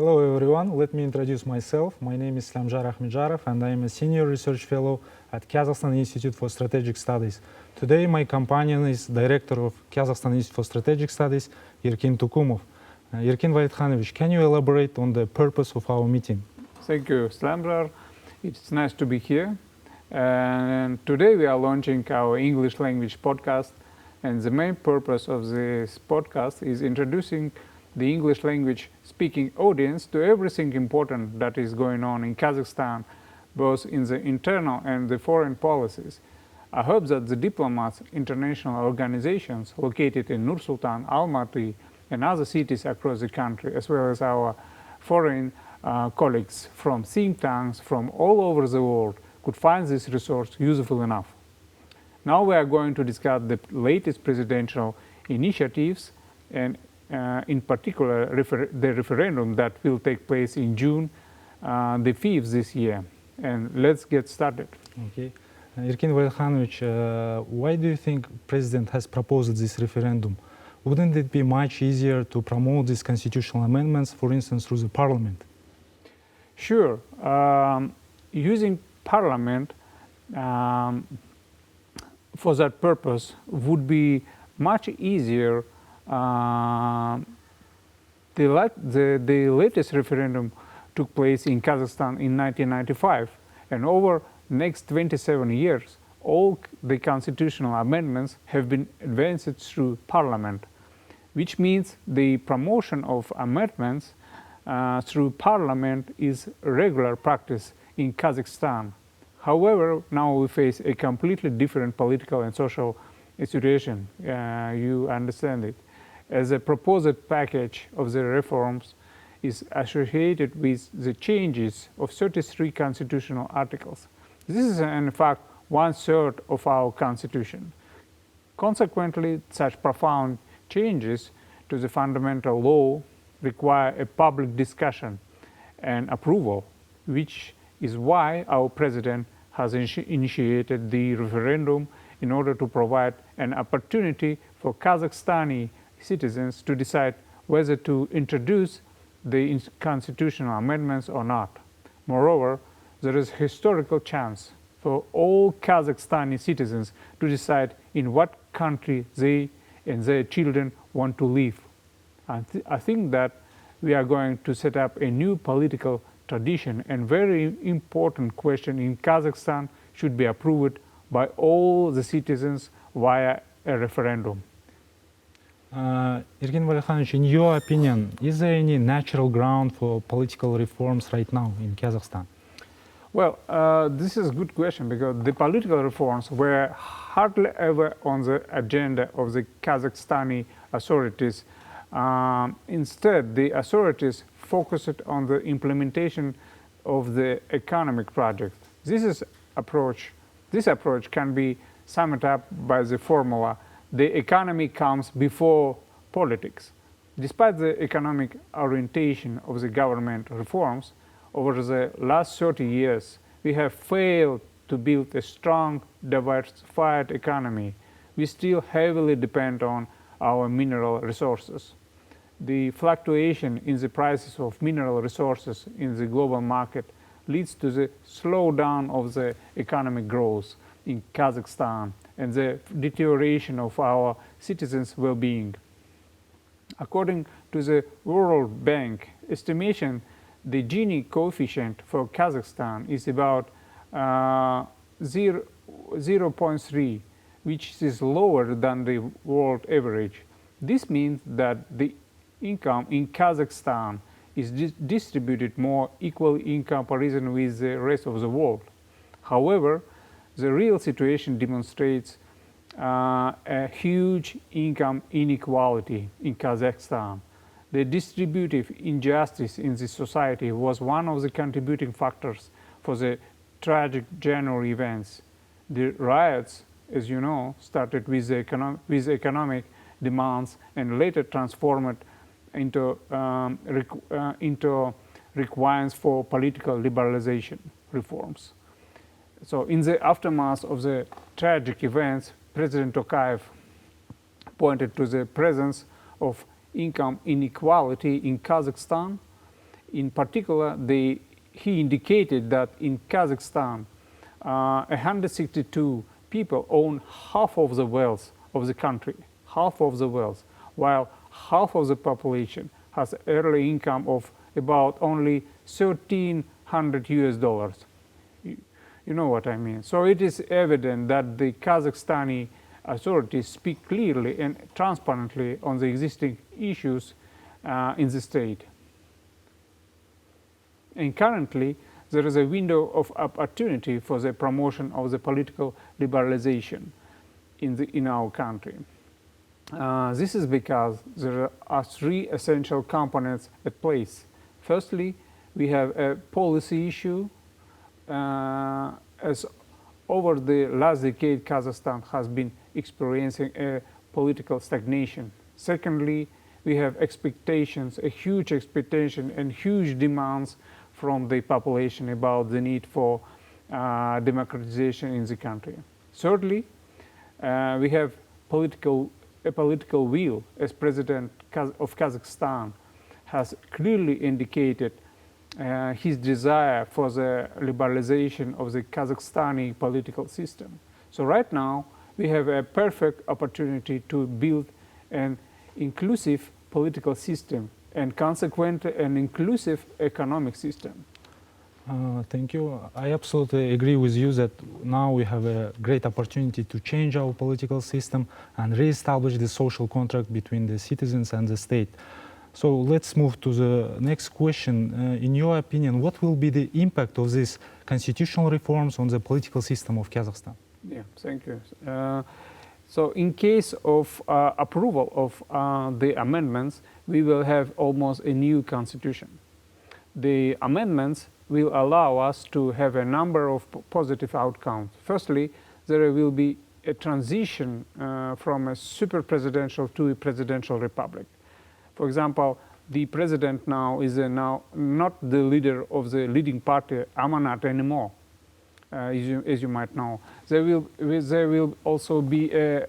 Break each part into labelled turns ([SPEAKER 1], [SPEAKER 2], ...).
[SPEAKER 1] Hello everyone, let me introduce myself. My name is Slamjar Ahmedjarov and I am a Senior Research Fellow at Kazakhstan Institute for Strategic Studies. Today my companion is Director of Kazakhstan Institute for Strategic Studies, Erkin Tukumov. Erkin Validkhanovich, can you elaborate on the purpose of our meeting?
[SPEAKER 2] Thank you, Slamjar. It's nice to be here. And today we are launching our English language podcast. And the main purpose of this podcast is introducing the English language speaking audience to everything important that is going on in Kazakhstan, both in the internal and the foreign policies. I hope that the diplomats, international organizations located in Nur-Sultan, Almaty, and other cities across the country, as well as our foreign colleagues from think tanks from all over the world, could find this resource useful enough. Now we are going to discuss the latest presidential initiatives and in particular the referendum that will take place in June the 5th this year. And let's get started.
[SPEAKER 1] Okay. Erkin Validkhanovich, why do you think President has proposed this referendum? Wouldn't it be much easier to promote these constitutional amendments, for instance, through the parliament?
[SPEAKER 2] Sure. Using parliament for that purpose would be much easier. The latest referendum took place in Kazakhstan in 1995, and over the next 27 years, all the constitutional amendments have been advanced through parliament, which means the promotion of amendments through parliament is regular practice in Kazakhstan. However, now we face a completely different political and social situation. You understand it. As a proposed package of the reforms is associated with the changes of 33 constitutional articles. This is in fact 1/3 of our constitution. Consequently, such profound changes to the fundamental law require a public discussion and approval, which is why our president has initiated the referendum in order to provide an opportunity for Kazakhstani citizens to decide whether to introduce the constitutional amendments or not. Moreover, there is a historical chance for all Kazakhstani citizens to decide in what country they and their children want to live. I think that we are going to set up a new political tradition, and very important question in Kazakhstan should be approved by all the citizens via a referendum.
[SPEAKER 1] Erkin Validkhanovich, in your opinion, is there any natural ground for political reforms right now in Kazakhstan?
[SPEAKER 2] Well, this is a good question because the political reforms were hardly ever on the agenda of the Kazakhstani authorities. Instead, the authorities focused on the implementation of the economic project. This approach can be summed up by the formula: the economy comes before politics. Despite the economic orientation of the government reforms, over the last 30 years, we have failed to build a strong, diversified economy. We still heavily depend on our mineral resources. The fluctuation in the prices of mineral resources in the global market leads to the slowdown of the economic growth in Kazakhstan and the deterioration of our citizens' well-being. According to the World Bank estimation, the Gini coefficient for Kazakhstan is about 0.3, which is lower than the world average. This means that the income in Kazakhstan is distributed more equally in comparison with the rest of the world. However, the real situation demonstrates a huge income inequality in Kazakhstan. The distributive injustice in the society was one of the contributing factors for the tragic January events. The riots, as you know, started with economic demands and later transformed into requirements for political liberalization reforms. So in the aftermath of the tragic events, President Tokayev pointed to the presence of income inequality in Kazakhstan In particular, he indicated that in Kazakhstan, 162 people own half of the wealth of the country, half of the wealth, while half of the population has yearly income of about only $1,300 US. You know what I mean. So it is evident that the Kazakhstani authorities speak clearly and transparently on the existing issues in the state. And currently, there is a window of opportunity for the promotion of the political liberalization in our country. This is because there are three essential components at place. Firstly, we have a policy issue. As over the last decade, Kazakhstan has been experiencing a political stagnation. Secondly, we have expectations, a huge expectation and huge demands from the population about the need for democratization in the country. Thirdly, we have a political will, as President of Kazakhstan has clearly indicated his desire for the liberalization of the Kazakhstani political system. So right now, we have a perfect opportunity to build an inclusive political system and consequently an inclusive economic system.
[SPEAKER 1] Thank you. I absolutely agree with you that now we have a great opportunity to change our political system and re-establish the social contract between the citizens and the state. So let's move to the next question. In your opinion, what will be the impact of these constitutional reforms on the political system of Kazakhstan?
[SPEAKER 2] Yeah, thank you. So in case of approval of the amendments, we will have almost a new constitution. The amendments will allow us to have a number of positive outcomes. Firstly, there will be a transition from a super presidential to a presidential republic. For example, the president now is now not the leader of the leading party, Amanat, anymore, as you might know. There will also be a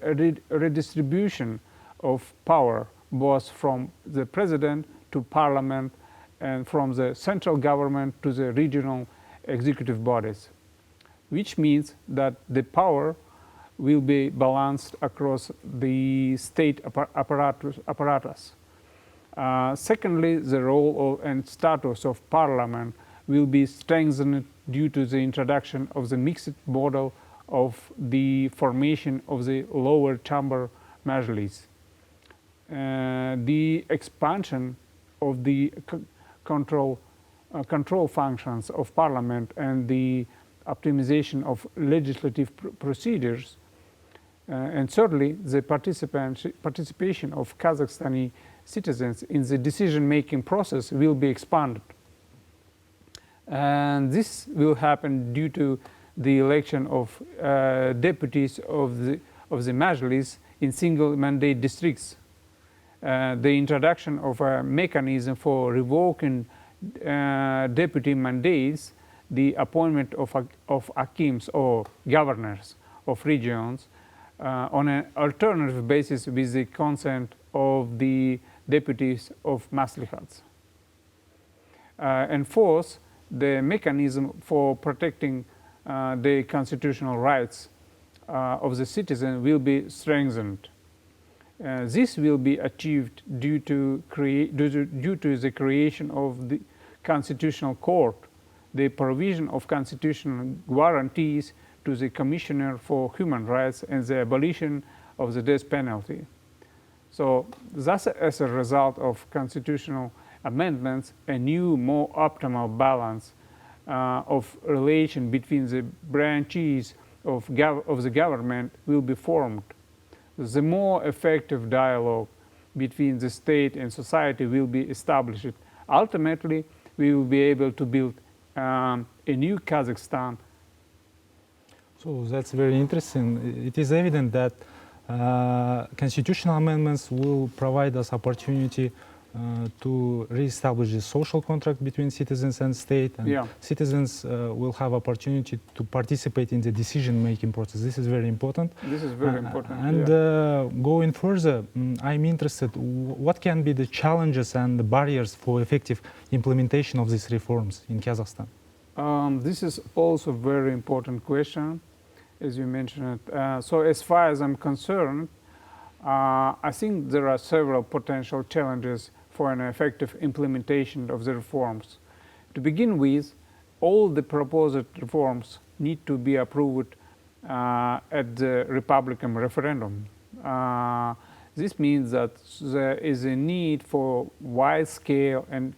[SPEAKER 2] redistribution of power, both from the president to parliament and from the central government to the regional executive bodies, which means that the power will be balanced across the state apparatus. Secondly, the role and status of parliament will be strengthened due to the introduction of the mixed model of the formation of the lower chamber majlis. The expansion of the control functions of parliament and the optimization of legislative procedures. And thirdly, the participation of Kazakhstani citizens in the decision-making process will be expanded. And this will happen due to the election of deputies of the Majlis in single mandate districts. The introduction of a mechanism for revoking deputy mandates, the appointment of hakims or governors of regions on an alternative basis with the consent of the deputies of maslihats. And fourth, the mechanism for protecting the constitutional rights of the citizen will be strengthened. This will be achieved due to the creation of the Constitutional Court, the provision of constitutional guarantees to the Commissioner for Human Rights, and the abolition of the death penalty. So thus, as a result of constitutional amendments, a new, more optimal balance of relation between the branches of the government will be formed. The more effective dialogue between the state and society will be established. Ultimately, we will be able to build a new Kazakhstan.
[SPEAKER 1] So that's very interesting. It is evident that constitutional amendments will provide us opportunity to re-establish the social contract between citizens and state, and
[SPEAKER 2] Yeah.
[SPEAKER 1] citizens will have opportunity to participate in the decision-making process. This is very important.
[SPEAKER 2] This is very important.
[SPEAKER 1] And going further, I'm interested, what can be the challenges and the barriers for effective implementation of these reforms in Kazakhstan?
[SPEAKER 2] This is also a very important question, as you mentioned. So as far as I'm concerned, I think there are several potential challenges for an effective implementation of the reforms. To begin with, all the proposed reforms need to be approved at the Republican referendum. This means that there is a need for wide-scale and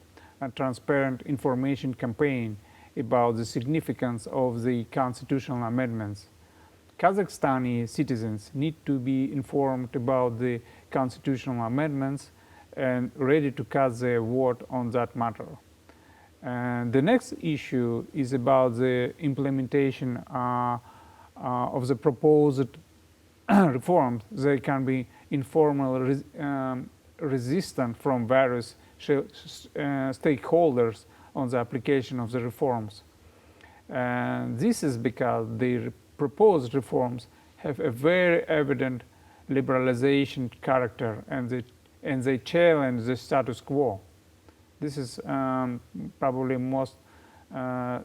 [SPEAKER 2] transparent information campaign about the significance of the constitutional amendments. Kazakhstani citizens need to be informed about the constitutional amendments and ready to cast their vote on that matter. And the next issue is about the implementation of the proposed reforms. They can be informal resistance from various stakeholders on the application of the reforms. And this is because the proposed reforms have a very evident liberalization character, and they challenge the status quo. This is probably most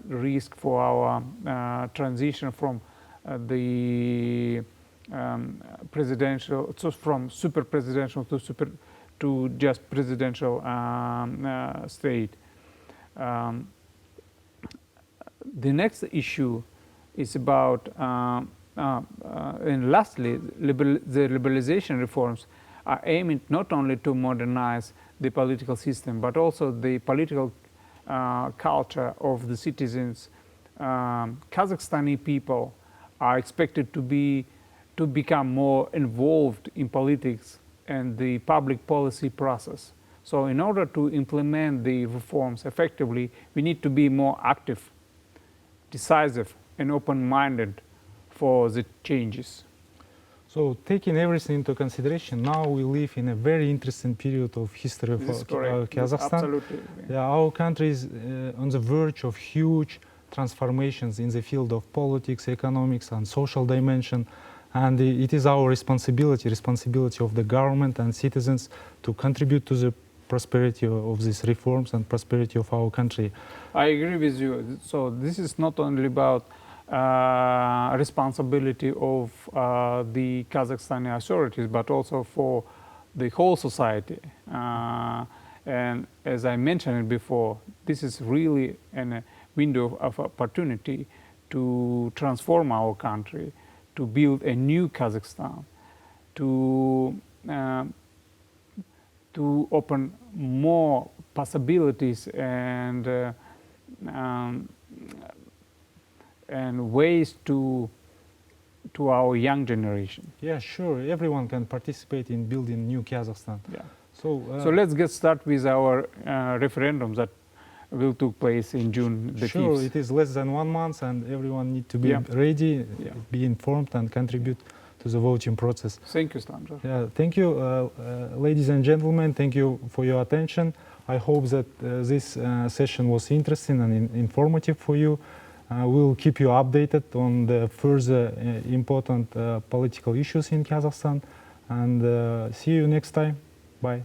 [SPEAKER 2] risk for our transition from the presidential, so from super presidential to just presidential state. The next issue is about, and lastly, the liberalization reforms are aiming not only to modernize the political system, but also the political culture of the citizens. Kazakhstani people are expected to become more involved in politics and the public policy process. So in order to implement the reforms effectively, we need to be more active, decisive, and open-minded for the changes.
[SPEAKER 1] So taking everything into consideration, now we live in a very interesting period of history of Kazakhstan.
[SPEAKER 2] Absolutely.
[SPEAKER 1] Yeah, our country is on the verge of huge transformations in the field of politics, economics, and social dimension. And it is our responsibility of the government and citizens to contribute to the prosperity of these reforms and prosperity of our country.
[SPEAKER 2] I agree with you. So this is not only about responsibility of the Kazakhstani authorities, but also for the whole society. And as I mentioned before, this is really a window of opportunity to transform our country, to build a new Kazakhstan, to open more possibilities and ways to our young generation.
[SPEAKER 1] Yeah, sure. Everyone can participate in building new Kazakhstan.
[SPEAKER 2] Yeah.
[SPEAKER 1] So
[SPEAKER 2] let's get started with our referendum that will take place in June the 5th.
[SPEAKER 1] Sure, it is less than 1 month, and everyone needs to be ready, be informed, and contribute to the voting process.
[SPEAKER 2] Thank you, Slamjar.
[SPEAKER 1] Yeah, thank you, ladies and gentlemen. Thank you for your attention. I hope that this session was interesting and informative for you. We'll keep you updated on the further important political issues in Kazakhstan. And see you next time. Bye.